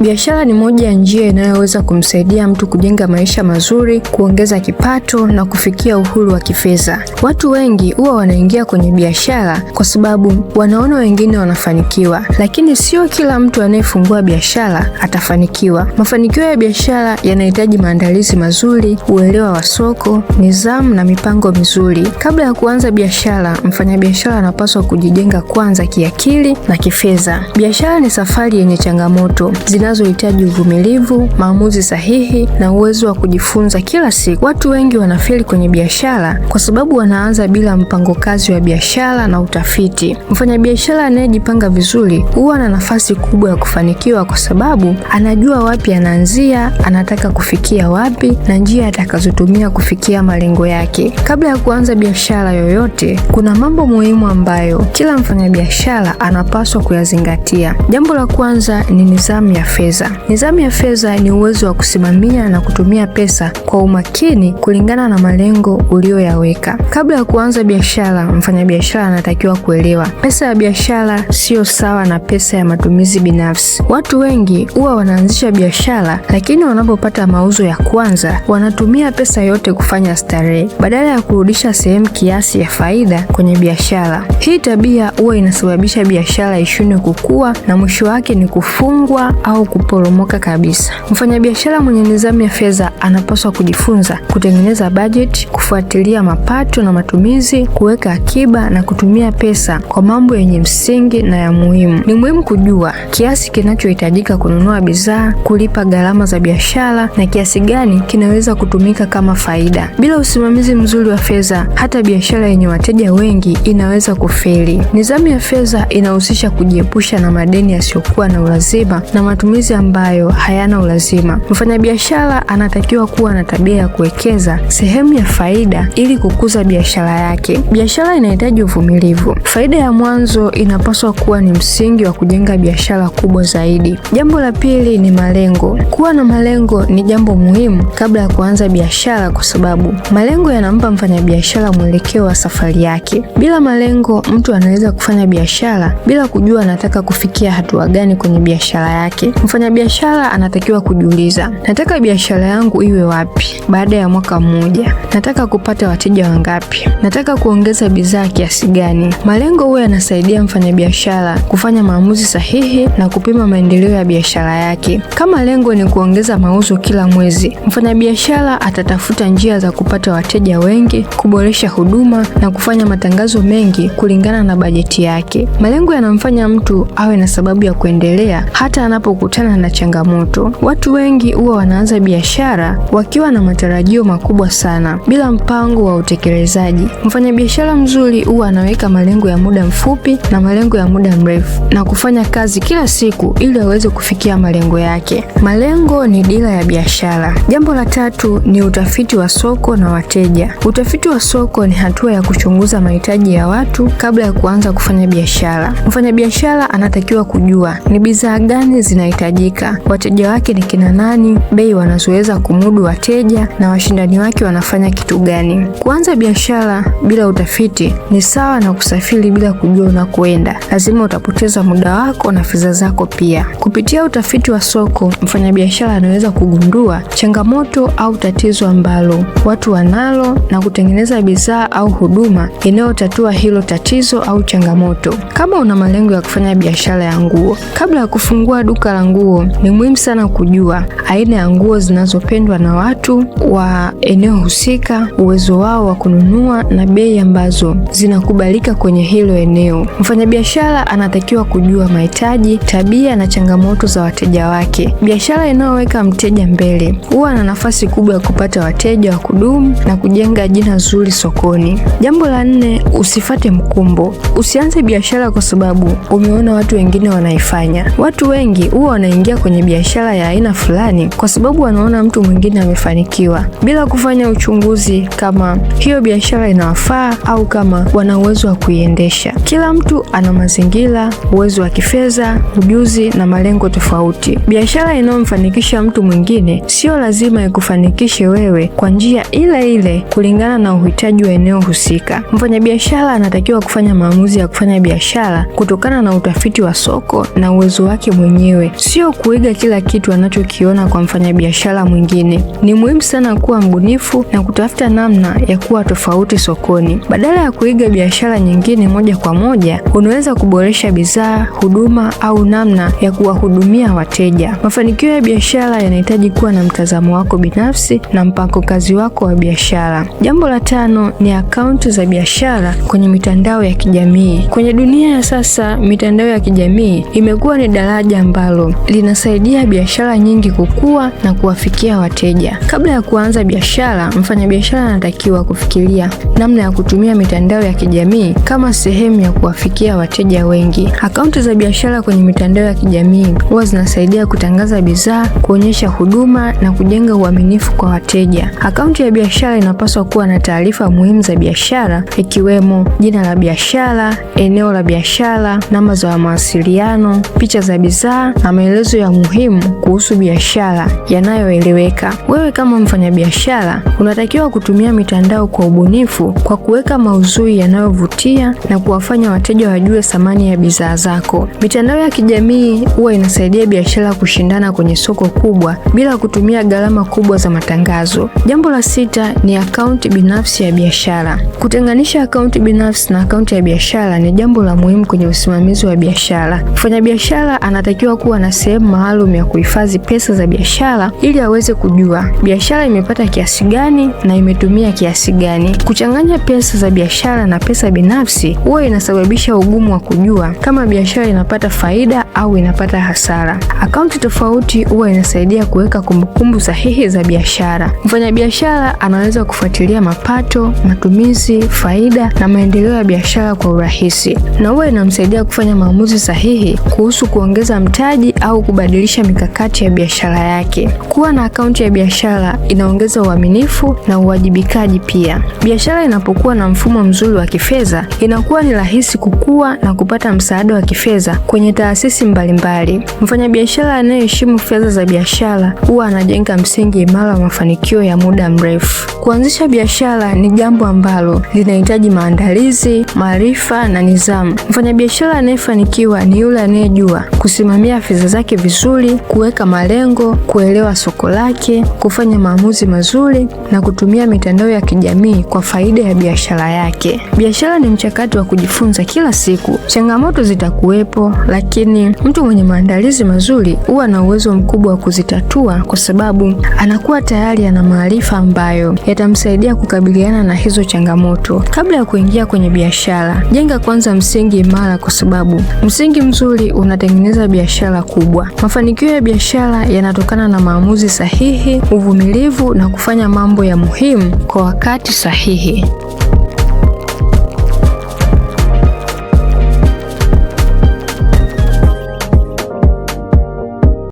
Biashara ni moja ya njia inayoweza kumsaidia mtu kujenga maisha mazuri, kuongeza kipato na kufikia uhuru wa kifedha. Watu wengi huwa wanaingia kwenye biashara kwa sababu wanaona wengine wanafanikiwa, lakini sio kila mtu anayefungua biashara atafanikiwa. Mafanikio ya biashara yanahitaji maandalizi mazuri, uelewa wa soko, nidhamu na mipango mizuri. Kabla ya kuanza biashara, mfanyabiashara anapaswa kujijenga kwanza kiakili na kifedha. Biashara ni safari yenye changamoto zinazohitaji uvumilivu, maamuzi sahihi na uwezo wa kujifunza kila siku. Watu wengi wanafeli kwenye biashara kwa sababu wanaanza bila mpango kazi wa biashara na utafiti. Mfanyabiashara anayejipanga vizuri huwa na nafasi kubwa ya kufanikiwa kwa sababu anajua wapi anaanzia, anataka kufikia wapi na njia atakazotumia kufikia malengo yake. Kabla ya kuanza biashara yoyote, kuna mambo muhimu ambayo kila mfanyabiashara anapaswa kuyazingatia. Jambo la kwanza ni nidhamu ya fedha. Nidhamu ya fedha ni uwezo wa kusimamia na kutumia pesa kwa umakini kulingana na malengo uliyoyaweka. Kabla ya kuanza biashara, mfanyabiashara anatakiwa kuelewa pesa ya biashara sio sawa na pesa ya matumizi binafsi. Watu wengi huwa wanaanzisha biashara, lakini wanapopata mauzo ya kwanza wanatumia pesa yote kufanya starehe badala ya kurudisha sehemu kiasi ya faida kwenye biashara. Hii tabia huwa inasababisha biashara ishindwe kukua na mwisho wake ni kufungwa au kuporomoka kabisa. Mfanyabiashara mwenye nidhamu ya fedha anapaswa kujifunza kutengeneza budget, kufuatilia mapato na matumizi, kuweka akiba na kutumia pesa kwa mambo yenye msingi na ya muhimu. Ni muhimu kujua kiasi kinachohitajika kununua bidhaa, kulipa gharama za biashara na kiasi gani kinaweza kutumika kama faida. Bila usimamizi mzuri wa fedha, hata biashara yenye wateja wengi inaweza kufeli. Nidhamu ya fedha inahusisha kujiepusha na madeni yasiyokuwa na ulazima na matumizi ambayo hayana ulazima. Mfanyabiashara anatakiwa kuwa na tabia ya kuwekeza sehemu ya faida ili kukuza biashara yake. Biashara inahitaji uvumilivu. Faida ya mwanzo inapaswa kuwa ni msingi wa kujenga biashara kubwa zaidi. Jambo la pili ni malengo. Kuwa na malengo ni jambo muhimu kabla ya kuanza biashara kwa sababu malengo yanampa mfanyabiashara mwelekeo wa safari yake. Bila malengo, mtu anaweza kufanya biashara bila kujua anataka kufikia hatua gani kwenye biashara yake. Mfanyabiashara anatakiwa kujiuliza, nataka biashara yangu iwe wapi baada ya mwaka mmoja? Nataka kupata wateja wangapi? Nataka kuongeza bidhaa kiasi gani? Malengo huwa yanasaidia mfanyabiashara kufanya maamuzi sahihi na kupima maendeleo ya biashara yake. Kama lengo ni kuongeza mauzo kila mwezi, mfanyabiashara atatafuta njia za kupata wateja wengi, kuboresha huduma na kufanya matangazo mengi kulingana na bajeti yake. Malengo yanamfanya mtu awe na sababu ya kuendelea hata anapokutana na changamoto. Watu wengi huwa wanaanza biashara wakiwa na matarajio makubwa sana bila mpango wa utekelezaji. Mfanyabiashara mzuri huwa anaweka malengo ya muda mfupi na malengo ya muda mrefu na kufanya kazi kila siku ili aweze kufikia malengo yake. Malengo ni dira ya biashara. Jambo la tatu ni utafiti wa soko na wateja. Utafiti wa soko ni hatua ya kuchunguza mahitaji ya watu kabla ya kuanza kufanya biashara. Mfanyabiashara anatakiwa kujua ni bidhaa gani zinahitajika, wateja wake ni kina nani, bei wanazoweza kumudu wateja na washindani wake wanafanya kitu gani. Kuanza biashara bila utafiti ni sawa na kusafiri bila kujua unakoenda. Lazima utapoteza muda wako na fedha zako pia. Kupitia utafiti wa soko, mfanyabiashara anaweza kugundua changamoto au tatizo ambalo watu wanalo na kutengeneza bidhaa au huduma inayotatua hilo tatizo au changamoto. Kama una malengo ya kufanya biashara ya nguo, kabla ya kufungua duka la nguo, ni muhimu sana kujua aina ya nguo zinazopendwa na watu wa eneo husika, uwezo wao wa kununua na bei ambazo zinakubalika kwenye hilo eneo. Mfanyabiashara anatakiwa kujua mahitaji, tabia na changamoto za wateja wake. Biashara inayoweka mteja mbele huwa na nafasi kubwa ya kupata wateja wa kudumu na kujenga jina zuri sokoni. Jambo la 4, usifate mkumbo. Usianze biashara kwa sababu umeona watu wengine wanaifanya. Watu wengi huwa wanaingia kwenye biashara ya aina fulani kwa sababu wanaona mtu mwingine amefanikiwa bila kufanya uchunguzi kama hiyo biashara inawafaa au kama wana uwezo wa kuiendesha. Kila mtu ana mazingira, uwezo wa kifedha, ujuzi na malengo tofauti. Biashara inayomfanikisha mtu mwingine sio lazima ikufanikishe wewe kwa njia ile ile kulingana na uhitaji wa eneo husika. Mfanyabiashara anatakiwa kufanya maamuzi ya kufanya biashara kutokana na utafiti wa soko na uwezo wake mwenyewe, sio kuiga kila kitu anachokiona kwa mfanyabiashara mwingine. Ni muhimu sana kuwa mbunifu na kutafuta namna ya kuwa tofauti sokoni. Badala ya kuiga biashara nyingine moja kwa moja, unaweza kuboresha bidhaa, huduma au namna ya kuwahudumia wateja. Mafanikio ya biashara yanahitaji kuwa na mtazamo wako binafsi na mpango kazi wako wa biashara. Jambo la 5 ni akaunti za biashara kwenye mitandao ya kijamii. Kwenye dunia ya sasa, mitandao ya kijamii imekuwa ni daraja ambalo linasaidia biashara nyingi kukua na kuwafikia wateja. Kabla ya kuanza biashara, mfanyabiashara anatakiwa kufikiria namna ya kutumia mitandao ya kijamii kama sehemu ya kuwafikia wateja wengi. Akaunti za biashara kwenye mitandao ya kijamii huwa zinasaidia kutangaza bidhaa, kuonyesha huduma na kujenga uaminifu kwa wateja. Akaunti ya biashara inapaswa kuwa na taarifa muhimu za biashara ikiwemo jina la biashara, eneo la biashara, namba za mawasiliano, picha za bidhaa na maelezo ya muhimu kuhusu biashara yanayoeleweka. Wewe kama mfanyabiashara unatakiwa kutumia mitandao kwa ubunifu kwa kuweka maudhui yanayovutia na kuwafanya wateja wajue thamani ya bidhaa zako. Mitandao ya kijamii huwa inasaidia biashara kushindana kwenye soko kubwa bila kutumia gharama kubwa za matangazo. Jambo la 6 ni akaunti binafsi ya biashara. Kutenganisha akaunti binafsi na akaunti ya biashara ni jambo la muhimu kwenye usimamizi wa biashara. Mfanyabiashara anatakiwa kuwa na sehemu maalum ya kuhifadhi pesa za biashara ili aweze kujua biashara imepata kiasi gani na imetumia kiasi gani. Kuchanganya pesa za biashara na pesa binafsi huwa inasababisha ugumu wa kujua kama biashara inapata faida au inapata hasara. Akaunti tofauti huwa inasaidia kuweka kumbukumbu sahihi za biashara. Mfanyabiashara anaweza kufuatilia mapato, matumizi, faida na maendeleo ya biashara kwa urahisi, na huwa inamsaidia kufanya maamuzi sahihi kuhusu kuongeza mtaji au kubadilisha mikakati ya biashara yake. Kuwa na akaunti ya biashara inaongeza uaminifu na uwajibikaji pia. Biashara inapokuwa na mfumo mzuri wa kifedha, inakuwa ni rahisi kukua na kupata msaada wa kifedha kwenye taasisi mbalimbali. Mfanyabiashara anayeheshimu fedha za biashara huwa anajenga msingi imara wa mafanikio ya muda mrefu. Kuanzisha biashara ni jambo ambalo linahitaji maandalizi, maarifa na nidhamu. Mfanyabiashara anayefanikiwa ni yule anayejua kusimamia fedha zake vizuri, kuweka malengo, kuelewa soko lake, kufanya maamuzi mazuri na kutumia mitandao ya kijamii kwa faida ya biashara yake. Biashara ni mchakato wa kujifunza kila siku. Changamoto zitakuwepo, lakini mtu mwenye maandalizi mazuri huwa na uwezo mkubwa wa kuzitatua kwa sababu anakuwa tayari ana maarifa ambayo yatamsaidia kukabiliana na hizo changamoto. Kabla ya kuingia kwenye biashara, jenga kwanza msingi imara kwa sababu msingi mzuri unatengeneza biashara kubwa. Mafanikio ya biashara yanatokana na maamuzi sahihi, uvumilivu na kufanya mambo ya muhimu kwa wakati sahihi.